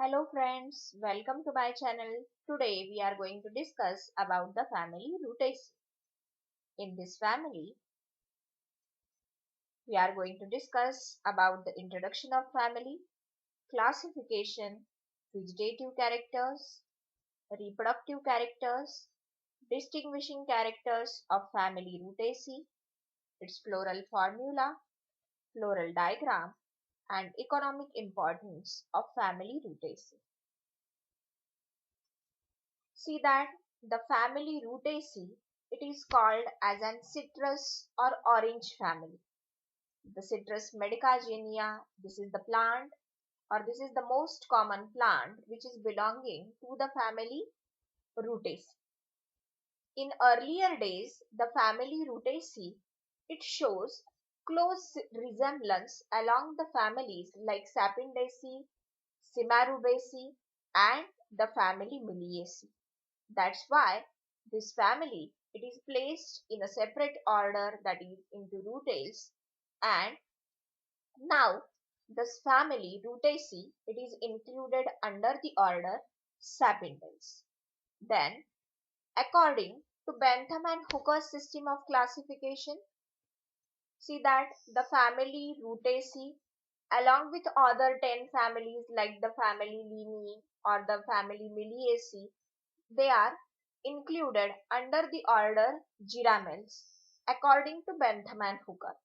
Hello friends, welcome to my channel. Today we are going to discuss about the family Rutaceae. In this family, we are going to discuss about the introduction of family, classification, vegetative characters, reproductive characters, distinguishing characters of family Rutaceae, its floral formula, floral diagram, and economic importance of family Rutaceae. See that the family Rutaceae, it is called as an citrus or orange family. The Citrus medicagonia, this is the plant or this is the most common plant which is belonging to the family Rutaceae. In earlier days, the family Rutaceae, it shows close resemblance along the families like Sapindaceae, Cimarubaceae and the family Miliaceae. That's why this family, it is placed in a separate order, that is into Rutaceae, and now this family Rutaceae, it is included under the order Sapindales. Then according to Bentham and Hooker's system of classification, see that the family Rutaceae along with other 10 families like the family Linnaeae or the family Miliaceae, they are included under the order Giramels according to Bentham and Hooker.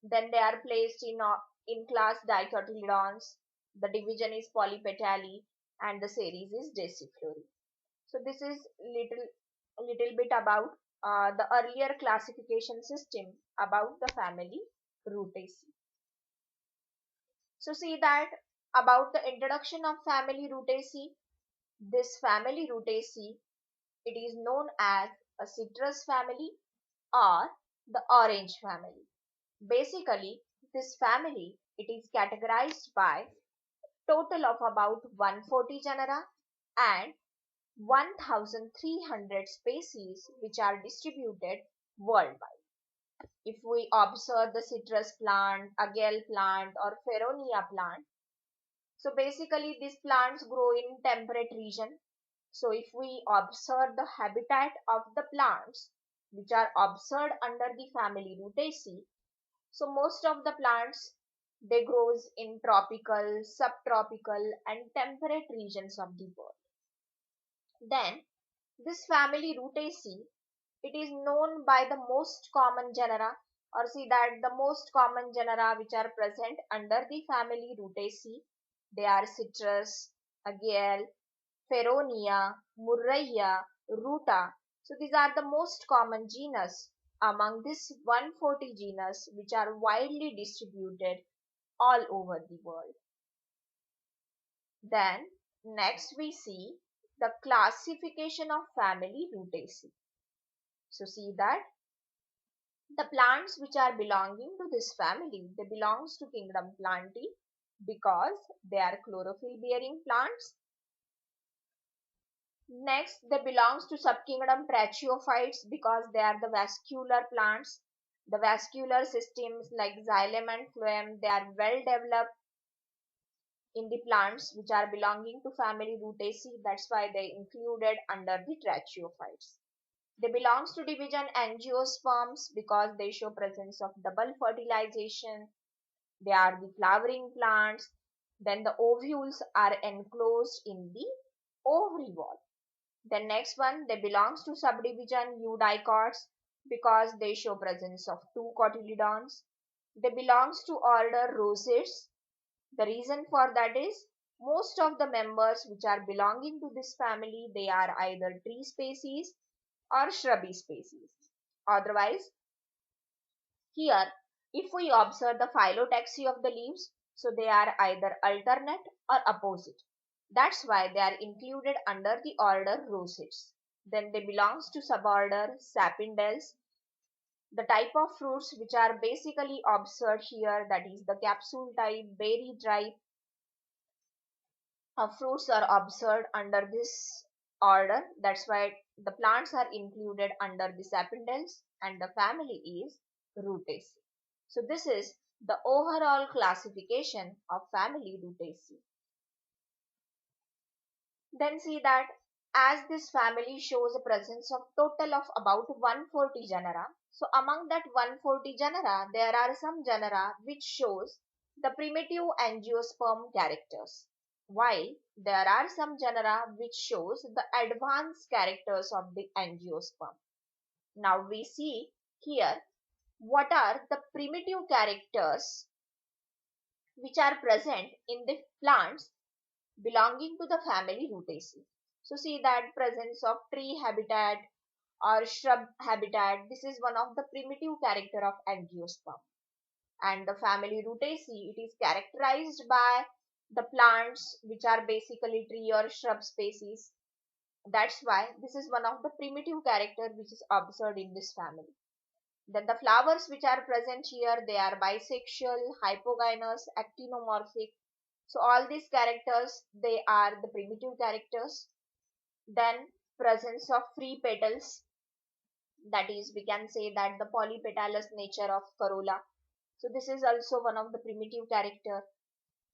Then they are placed in class Dicotyledons. The division is Polypetalae and the series is Deciflori. So this is little bit about the earlier classification system about the family Rutaceae. So see that about the introduction of family Rutaceae. This family Rutaceae, it is known as a citrus family or the orange family. Basically, this family, it is categorized by total of about 140 genera and 1300 species which are distributed worldwide. If we observe the citrus plant, agale plant or feronia plant, so basically these plants grow in temperate region. So if we observe the habitat of the plants which are observed under the family Rutaceae, so most of the plants, they grows in tropical, subtropical and temperate regions of the world. Then this family Rutaceae, it is known by the most common genera, or see that the most common genera which are present under the family Rutaceae, they are citrus, agale, feronia, murraya, ruta. So these are the most common genus among this 140 genus which are widely distributed all over the world. Then next we see the classification of family Rutaceae. So see that the plants which are belonging to this family, they belongs to kingdom Plantae because they are chlorophyll bearing plants. Next, they belongs to subkingdom Tracheophytes because they are the vascular plants. The vascular systems like xylem and phloem, they are well developed in the plants which are belonging to family Rutaceae. That's why they included under the Tracheophytes. They belongs to division Angiosperms because they show presence of double fertilization. They are the flowering plants. Then the ovules are enclosed in the ovary wall. The next one, they belongs to subdivision Eudicots because they show presence of two cotyledons. They belongs to order Rosids. The reason for that is most of the members which are belonging to this family, they are either tree species or shrubby species. Otherwise, here if we observe the phyllotaxy of the leaves, so they are either alternate or opposite. That's why they are included under the order Rosids. Then they belongs to suborder Sapindales. The type of fruits which are basically observed here, that is the capsule type, berry type of fruits are observed under this order. That's why the plants are included under the Sapindales and the family is Rutaceae. So this is the overall classification of family Rutaceae. Then see that as this family shows a presence of total of about 140 genera. So among that 140 genera, there are some genera which shows the primitive angiosperm characters, while there are some genera which shows the advanced characters of the angiosperm. Now we see here what are the primitive characters which are present in the plants belonging to the family Rutaceae. So see that presence of tree habitat or shrub habitat, this is one of the primitive character of angiosperm. And the family Rutaceae, it is characterized by the plants which are basically tree or shrub species. That's why this is one of the primitive character which is observed in this family. Then the flowers which are present here, they are bisexual, hypogynous, actinomorphic. So all these characters, they are the primitive characters. Then presence of free petals, that is we can say that the polypetalous nature of corolla. So this is also one of the primitive character.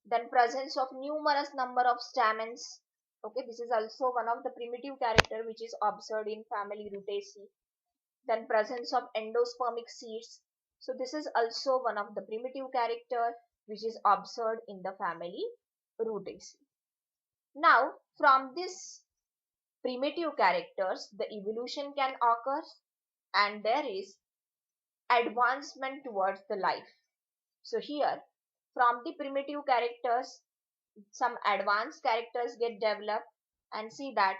Then presence of numerous number of stamens. Okay, this is also one of the primitive character which is observed in family Rutaceae. Then presence of endospermic seeds. So this is also one of the primitive character which is observed in the family Rutaceae. Now from this primitive characters, the evolution can occur and there is advancement towards the life. So here from the primitive characters, some advanced characters get developed, and see that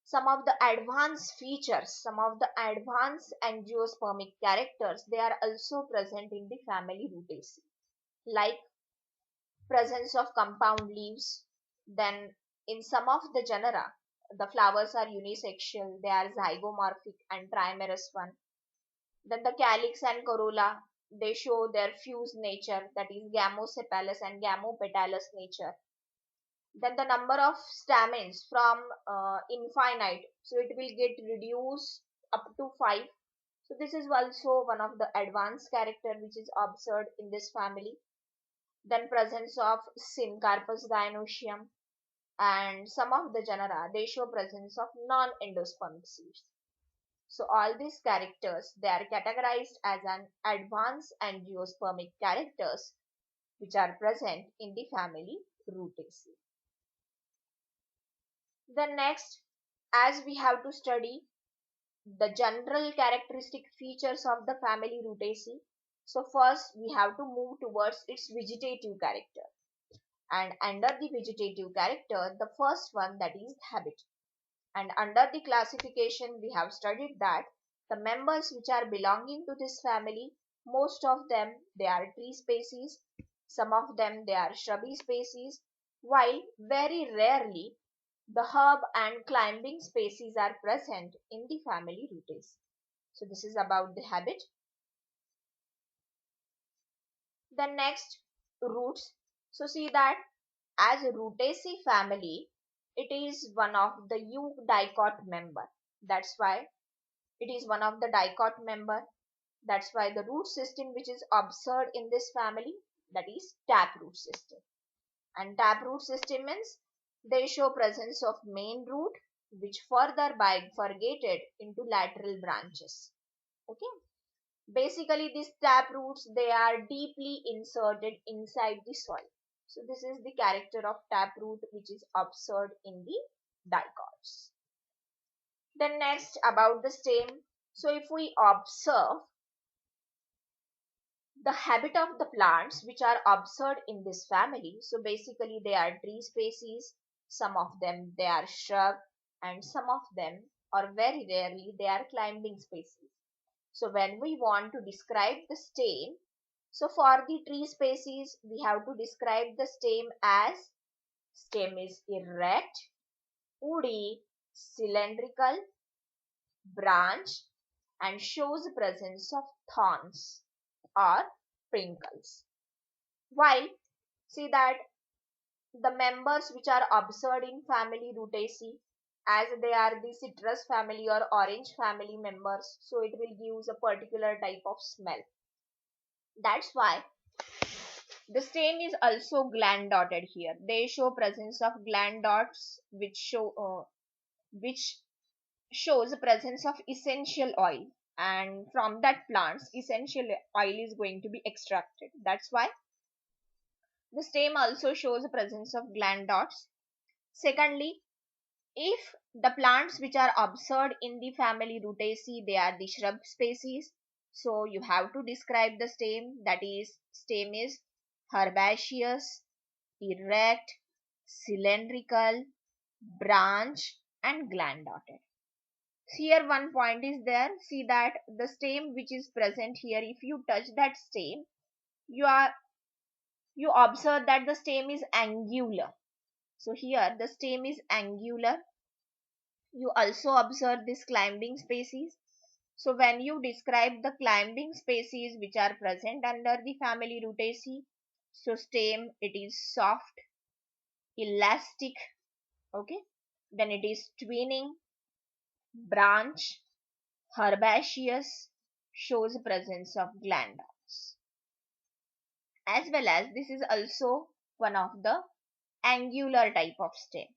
some of the advanced features, some of the advanced angiospermic characters, they are also present in the family Rutaceae, like presence of compound leaves. Then in some of the genera, the flowers are unisexual, they are zygomorphic and trimerous one. Then the calyx and corolla, they show their fused nature, that is gamosepalous and gamopetalous nature. Then the number of stamens from infinite, so it will get reduced up to 5. So this is also one of the advanced character which is observed in this family. Then presence of Syncarpus gynosium, and some of the genera, they show presence of non-endospermic seeds. So all these characters, they are categorized as an advanced angiospermic characters which are present in the family Rutaceae. Then next, as we have to study the general characteristic features of the family Rutaceae, so first we have to move towards its vegetative character. And under the vegetative character, the first one, that is habit. And under the classification, we have studied that the members which are belonging to this family, most of them, they are tree species, some of them, they are shrubby species, while very rarely the herb and climbing species are present in the family Rutaceae. So this is about the habit. Then next, roots. So see that as Rutaceae family, it is one of the eudicot member. That's why it is one of the dicot member. That's why the root system which is observed in this family, that is taproot system. And taproot system means they show presence of main root which further bifurcated into lateral branches. Okay. Basically these taproots, they are deeply inserted inside the soil. So this is the character of taproot which is observed in the dicots. Then next about the stem. So if we observe the habit of the plants which are observed in this family, so basically they are tree species, some of them they are shrub, and some of them, or very rarely, they are climbing species. So when we want to describe the stem, so for the tree species, we have to describe the stem as stem is erect, woody, cylindrical, branched, and shows presence of thorns or prickles. While see that the members which are observed in family Rutaceae, as they are the citrus family or orange family members, so it will give a particular type of smell. That's why The stem is also gland dotted here. They show presence of gland dots which shows the presence of essential oil, and from that plant's essential oil is going to be extracted. That's why the stem also shows the presence of gland dots. Secondly, if the plants which are observed in the family Rutaceae, they are the shrub species, so you have to describe the stem. That is, stem is herbaceous, erect, cylindrical, branch, and gland dotted. Here one point is there. See that the stem which is present here, if you touch that stem, you observe that the stem is angular. So here the stem is angular. You also observe this climbing species. So when you describe the climbing species which are present under the family Rutaceae, so stem, it is soft, elastic, okay. Then it is twining, branch, herbaceous, shows presence of gland dots. As well as this is also one of the angular type of stem.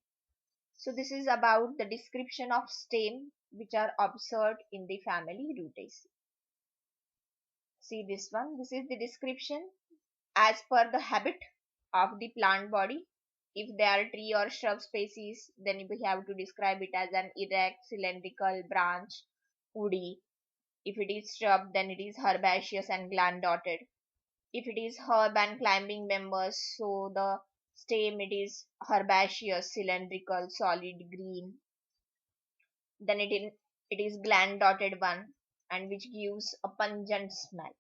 So this is about the description of stem which are observed in the family Rutaceae. See this one. This is the description as per the habit of the plant body. If they are tree or shrub species, then we have to describe it as an erect, cylindrical, branch, woody. If it is shrub, then it is herbaceous and gland dotted. If it is herb and climbing members, so the stem, it is herbaceous, cylindrical, solid green. Then it is gland dotted one, and which gives a pungent smell.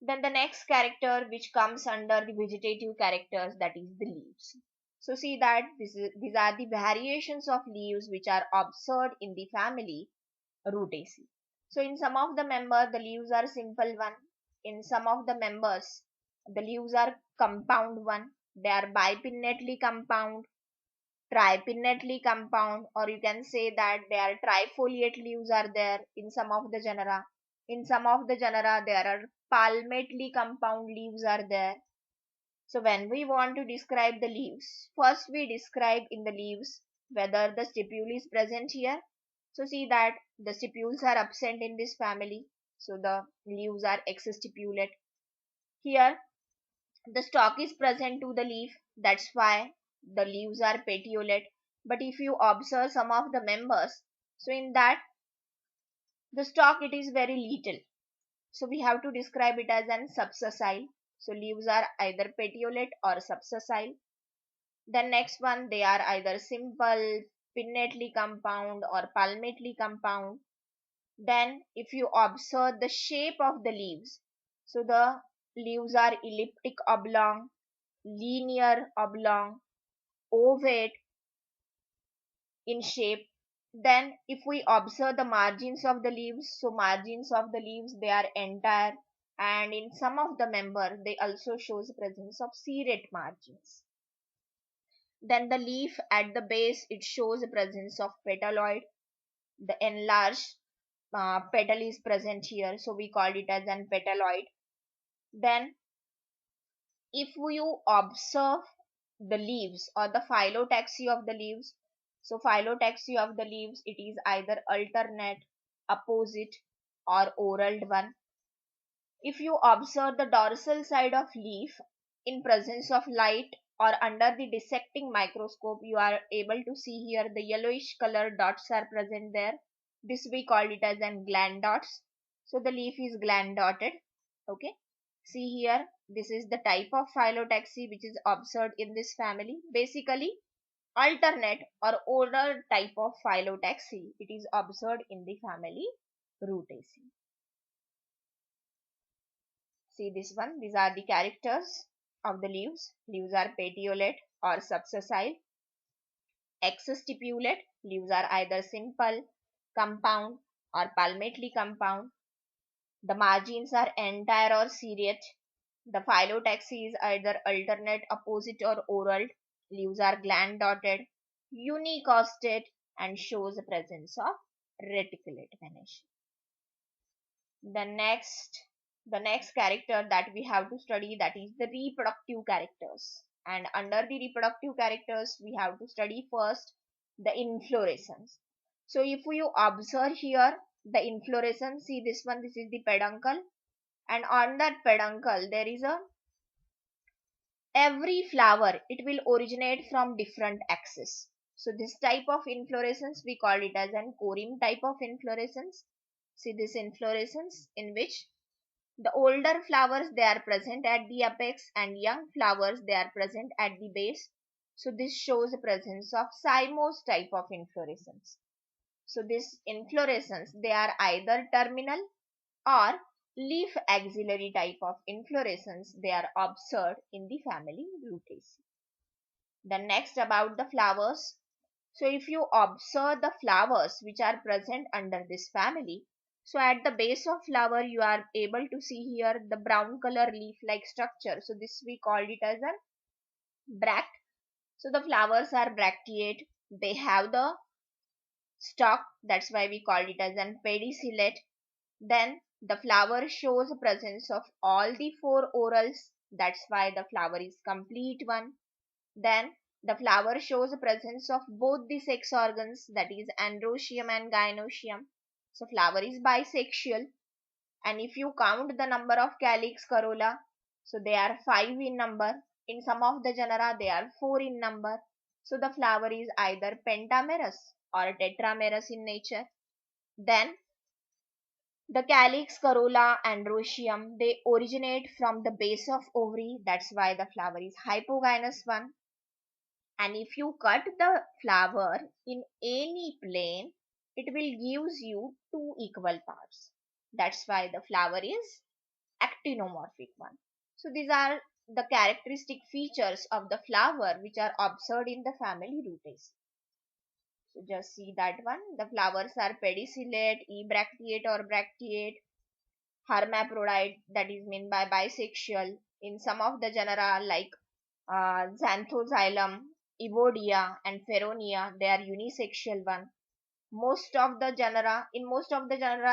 Then the next character which comes under the vegetative characters, that is the leaves. So see that these are the variations of leaves which are observed in the family Rutaceae. So in some of the members the leaves are simple one. In some of the members the leaves are compound one. They are bipinnately compound, tripinnately compound, or you can say that they are trifoliate leaves are there in some of the genera. In some of the genera there are palmately compound leaves are there. So when we want to describe the leaves, first we describe in the leaves whether the stipule is present here. So see that the stipules are absent in this family, so the leaves are exstipulate. Here the stalk is present to the leaf, that's why the leaves are petiolate. But if you observe some of the members, so in that the stalk, it is very little, so we have to describe it as an subsessile. So leaves are either petiolate or subsessile. Then next one, they are either simple, pinnately compound, or palmately compound. Then if you observe the shape of the leaves, so the leaves are elliptic oblong, linear oblong, ovate in shape. Then if we observe the margins of the leaves, so margins of the leaves, they are entire, and in some of the member they also shows presence of serrate margins. Then the leaf at the base, it shows the presence of petaloid. The enlarged petal is present here, so we called it as an petaloid. Then if you observe the leaves or the phyllotaxy of the leaves, so phyllotaxy of the leaves, it is either alternate, opposite, or oraled one. If you observe the dorsal side of leaf in presence of light or under the dissecting microscope, you are able to see here the yellowish color dots are present there. This we call it as an gland dots. So the leaf is gland dotted. Okay. See here, this is the type of phyllotaxy which is observed in this family. Basically, alternate or oral type of phyllotaxy, it is observed in the family Rutaceae. See this one, these are the characters of the leaves. Leaves are petiolate or subsessile. Exstipulate, leaves are either simple, compound, or palmately compound. The margins are entire or serrate. The phyllotaxy is either alternate, opposite, or oral. Leaves are gland dotted, unicostate, and shows the presence of reticulate venation. The next The next character that we have to study, that is the reproductive characters. And under the reproductive characters, we have to study first the inflorescence. So if you observe here the inflorescence, see this one, this is the peduncle, and on that peduncle there is a every flower, it will originate from different axes. So this type of inflorescence we call it as an corym type of inflorescence. See this inflorescence in which the older flowers they are present at the apex and young flowers they are present at the base. So this shows the presence of cymose type of inflorescence. So this inflorescence they are either terminal or leaf axillary type of inflorescence they are observed in the family Rutaceae. Then next about the flowers. So if you observe the flowers which are present under this family, so at the base of flower you are able to see here the brown color leaf like structure. So this we called it as a bract. So the flowers are bracteate. They have the stalk, that's why we called it as an pedicellate. Then the flower shows presence of all the four orals, that's why the flower is complete one. Then the flower shows presence of both the sex organs, that is androecium and gynoecium. So flower is bisexual. And if you count the number of calyx, corolla, so they are 5 in number. In some of the genera they are 4 in number. So the flower is either pentamerous or tetramerous in nature. Then the calyx, corolla, androecium, they originate from the base of ovary. That's why the flower is hypogynous one. And if you cut the flower in any plane, it will gives you two equal parts. That's why the flower is actinomorphic one. So these are the characteristic features of the flower which are observed in the family Rutaceae. So just see that one. The flowers are pedicellate, ebracteate or bracteate, hermaphrodite, that is meant by bisexual. In some of the genera like Xanthoxylum, Evodia and Feronia, they are unisexual one. In most of the genera,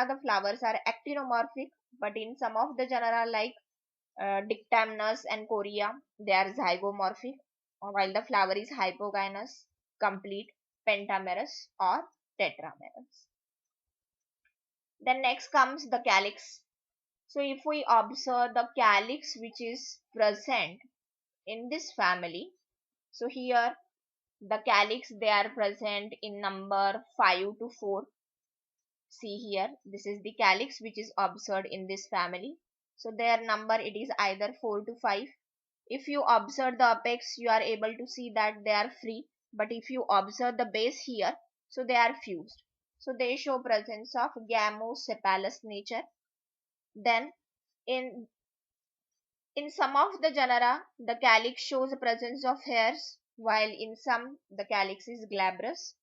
the flowers are actinomorphic, but in some of the genera like Dictamnus and Corea, they are zygomorphic, while the flower is hypogynous, complete, pentamerous or tetramerous. Then next comes the calyx. So if we observe the calyx which is present in this family, so here the calyx they are present in number 5 to 4. See here, this is the calyx which is observed in this family. So their number it is either 4 to 5. If you observe the apex, you are able to see that they are free. But if you observe the base here, so they are fused. So they show presence of gamosepalous nature. Then in some of the genera, the calyx shows the presence of hairs, while in some the calyx is glabrous.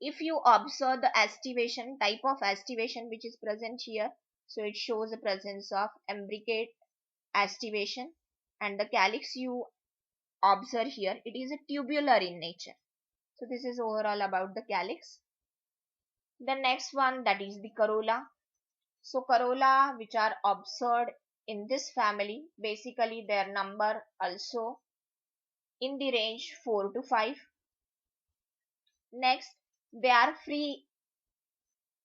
If you observe the aestivation, type of aestivation which is present here, so it shows the presence of imbricate aestivation, and the calyx you observe here, it is a tubular in nature. So this is overall about the calyx. The next one, that is the corolla. So corolla which are observed in this family, basically their number also in the range 4 to 5. Next, they are free,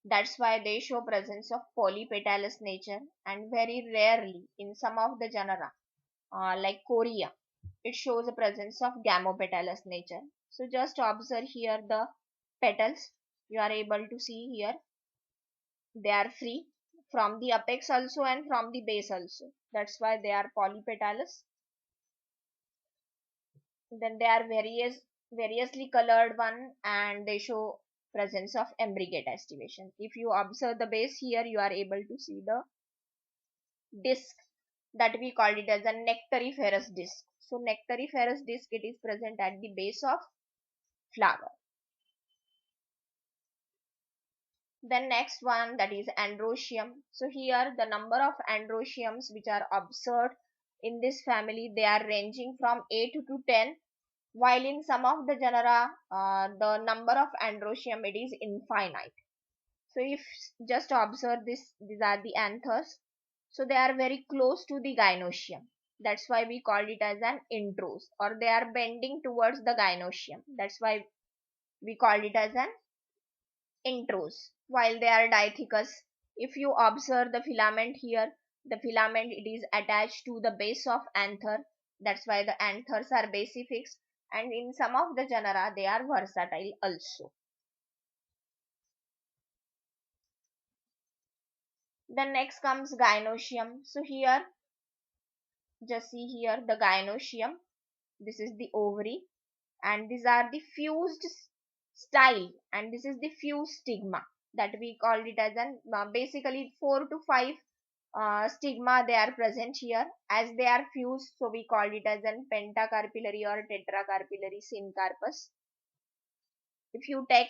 that's why they show presence of polypetalous nature, and very rarely in some of the genera like Corea, it shows the presence of gamopetalous nature. So just observe here the petals, you are able to see here they are free from the apex also and from the base also, that's why they are polypetalous. Then they are variously colored one, and they show presence of imbricate aestivation. If you observe the base here, you are able to see the disc, that we called it as a nectariferous disc. So nectariferous disc, it is present at the base of flower. Then next one, that is androecium. So here the number of androeciums which are observed in this family, they are ranging from 8 to 10, while in some of the genera the number of androecium it is infinite. So if just observe this, these are the anthers. So they are very close to the gynoecium. That's why we called it as an introse, or they are bending towards the gynoecium. That's why we called it as an introse. While they are diathecous, if you observe the filament here, the filament it is attached to the base of anther. That's why the anthers are basifixed, and in some of the genera they are versatile also. Then next comes gynoecium. So here, just see here the gynoecium. This is the ovary, and these are the fused style, and this is the fused stigma, that we called it as an basically 4 to 5 stigma they are present here. As they are fused, so we called it as an pentacarpillary or tetracarpillary syncarpus. If you take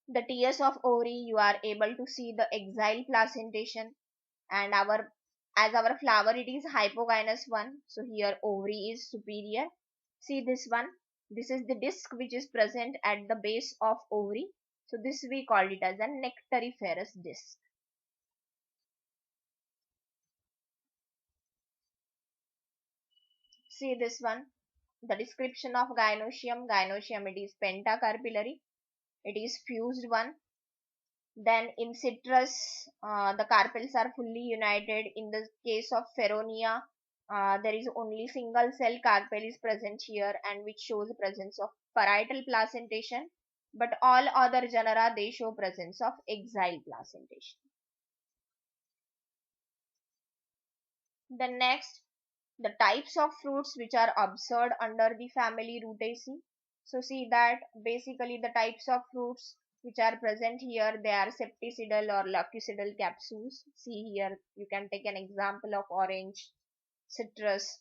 the TS of ovary, you are able to see the axile placentation, and our flower it is hypogynous one. So here ovary is superior. See this one, this is the disc which is present at the base of ovary. So this we called it as a nectariferous disc. See this one, the description of gynoecium. Gynoecium it is pentacarpillary, it is fused one. Then in citrus, the carpels are fully united. In the case of Feronia, there is only single cell carpel is present here, and which shows presence of parietal placentation. But all other genera they show presence of axile placentation. Then next, the types of fruits which are observed under the family Rutaceae. So see that basically the types of fruits which are present here, they are septicidal or locucidal capsules. See here, you can take an example of orange, citrus.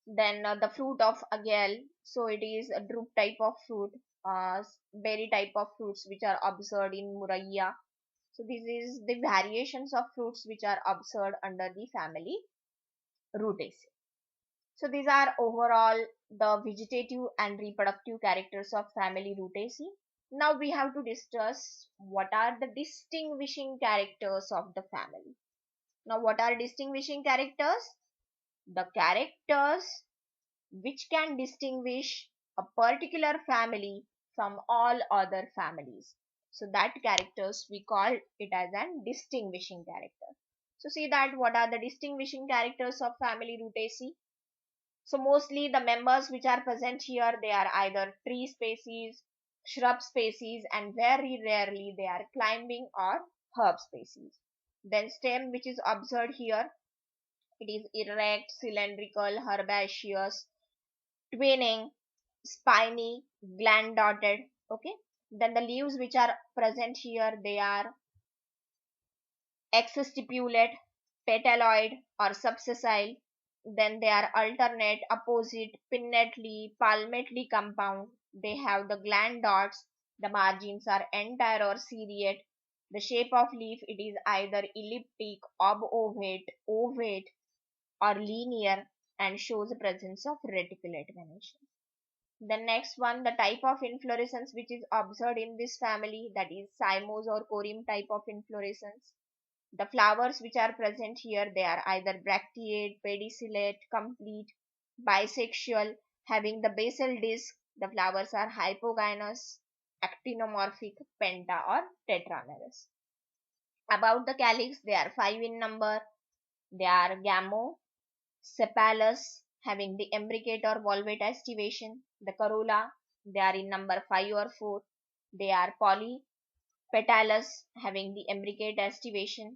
Then the fruit of agale, so it is a drupe type of fruit, berry type of fruits which are observed in Murraya. So this is the variations of fruits which are observed under the family Rutaceae. So these are overall the vegetative and reproductive characters of family Rutaceae. Now we have to discuss what are the distinguishing characters of the family. Now what are distinguishing characters? The characters which can distinguish a particular family from all other families. So that characters we call it as an distinguishing character. So see that what are the distinguishing characters of family Rutaceae. So mostly the members which are present here, they are either tree species, shrub species, and very rarely they are climbing or herb species. Then stem which is observed here, it is erect, cylindrical, herbaceous, twining, spiny, gland dotted. Okay. Then the leaves which are present here, they are exstipulate, petaloid, or subsessile. Then they are alternate, opposite, pinnately, palmately compound. They have the gland dots. The margins are entire or seriate. The shape of leaf, it is either elliptic, obovate, ovate, or linear, and shows the presence of reticulate venation. The next one, the type of inflorescence which is observed in this family, that is cymose or corym type of inflorescence. The flowers which are present here, they are either bracteate, pedicellate, complete, bisexual, having the basal disc. The flowers are hypogynous, actinomorphic, penta or tetramerous. About the calyx, they are 5 in number. They are sepalous, having the imbricate or volvate aestivation. The corolla, they are in number 5 or 4. They are polypetalous, having the imbricate aestivation.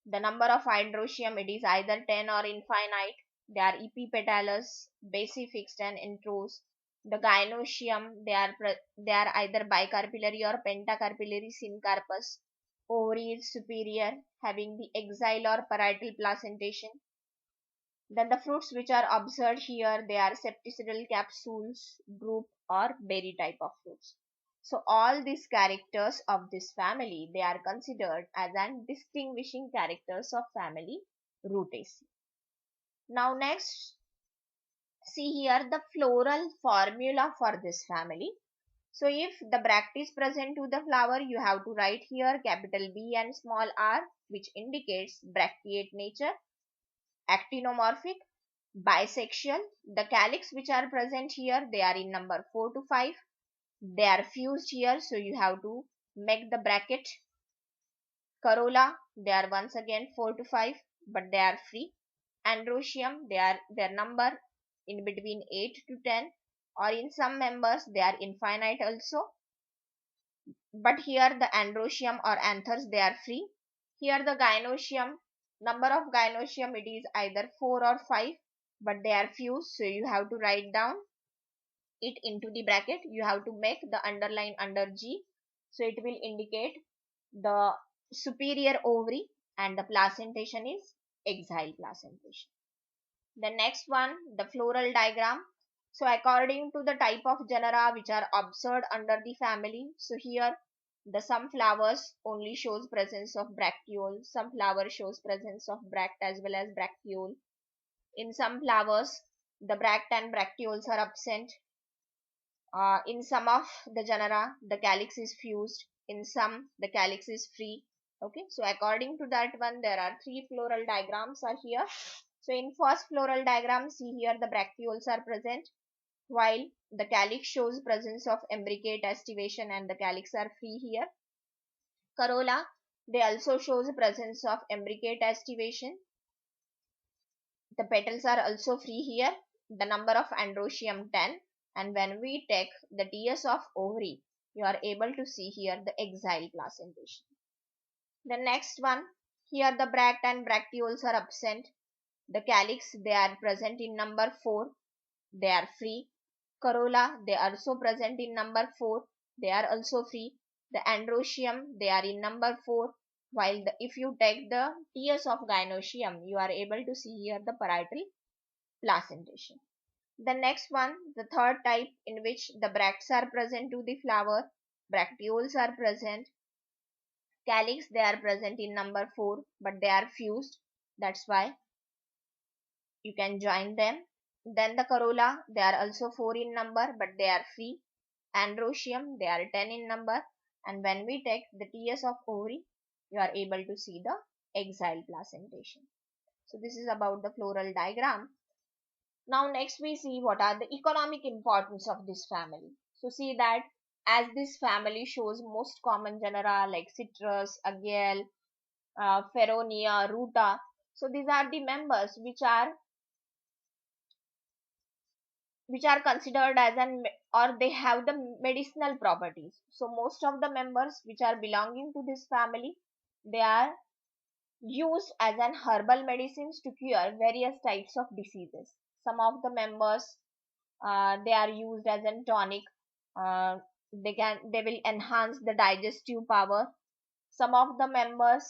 The number of hydroecium, it is either 10 or infinite. They are epipetalous, basifixed and introse. The gynoecium, they are either bicarpillary or pentacarpillary syncarpus. Ovary is superior, having the axile or parietal placentation. Then the fruits which are observed here, they are septicidal capsules, drupe or berry type of fruits. So all these characters of this family, they are considered as an distinguishing characters of family Rutaceae. Now next, see here the floral formula for this family. So if the bract is present to the flower, you have to write here capital B and small r, which indicates bracteate nature, actinomorphic, bisexual. The calyx which are present here, they are in number 4 to 5. They are fused here, so you have to make the bracket. Corolla, they are once again 4 to 5, but they are free. Androecium, they are their number in between 8 to 10, or in some members they are infinite also. But here the androecium or anthers, they are free. Here the gynoecium, number of gynoecium, it is either 4 or 5, but they are fused, so you have to write down it into the bracket. You have to make the underline under G, so it will indicate the superior ovary, and the placentation is exile placentation. The next one, the floral diagram. So according to the type of genera which are observed under the family, so here the some flowers only shows presence of bracteole, some flower shows presence of bract as well as bracteole. In some flowers, the bract and bracteoles are absent. In some of the genera, the calyx is fused. In some, the calyx is free. Okay, so according to that one, there are three floral diagrams are here. So in first floral diagram, see here the bracteoles are present, while the calyx shows presence of imbricate aestivation and the calyx are free here. Corolla, they also shows presence of imbricate aestivation. The petals are also free here. The number of androecium 10, and when we take the TS of ovary, you are able to see here the exile placentation. The next one, here the bract and bracteoles are absent. The calyx, they are present in number 4, they are free. Corolla, they are also present in number 4, they are also free. The androecium, they are in number 4, while if you take the TS of gynoecium, you are able to see here the parietal placentation. The next one, the third type, in which the bracts are present to the flower, bracteoles are present, calyx, they are present in number 4, but they are fused, that's why you can join them. Then the corolla, they are also 4 in number, but they are free. Androecium, they are 10 in number, and when we take the TS of ovary, you are able to see the exile placentation. So this is about the floral diagram. Now next we see what are the economic importance of this family. So see that as this family shows most common genera like citrus, agale, feronia, ruta. So these are the members which are considered as an, or they have the medicinal properties. So most of the members which are belonging to this family, they are used as an herbal medicines to cure various types of diseases. Some of the members, they are used as a tonic. They will enhance the digestive power. Some of the members,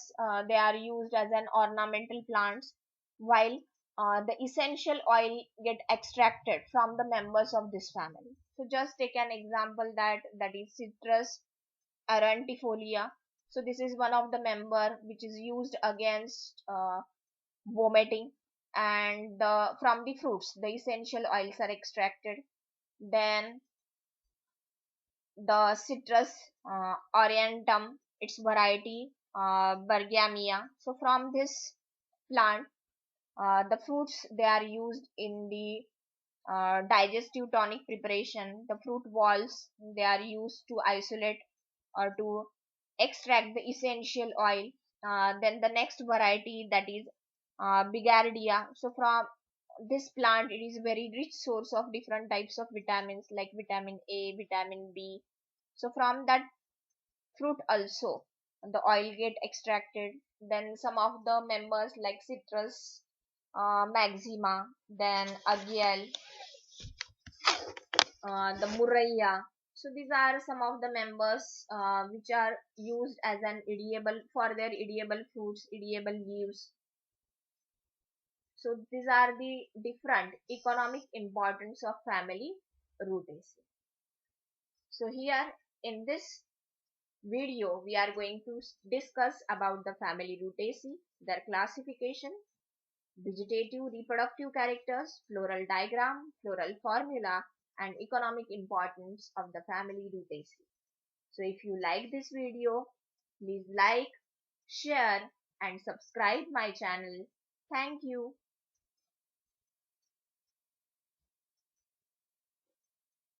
they are used as an ornamental plants, while the essential oil get extracted from the members of this family. So just take an example, that is citrus aurantifolia. So this is one of the member which is used against vomiting, and from the fruits the essential oils are extracted. Then the citrus aurantum, its variety bergamia. So from this plant, the fruits, they are used in the digestive tonic preparation. The fruit balls, they are used to isolate or to extract the essential oil. Then the next variety, that is bigardia. So from this plant, it is very rich source of different types of vitamins like vitamin A, vitamin B. So from that fruit also the oil get extracted. Then some of the members like citrus maxima, then agale, the murraya. So these are some of the members which are used as an edible, for their edible fruits, edible leaves. So these are the different economic importance of family Rutaceae. So here in this video we are going to discuss about the family Rutaceae, their classification, vegetative reproductive characters, floral diagram, floral formula, and economic importance of the family rutaceae. So if you like this video, please like, share and subscribe my channel. Thank you.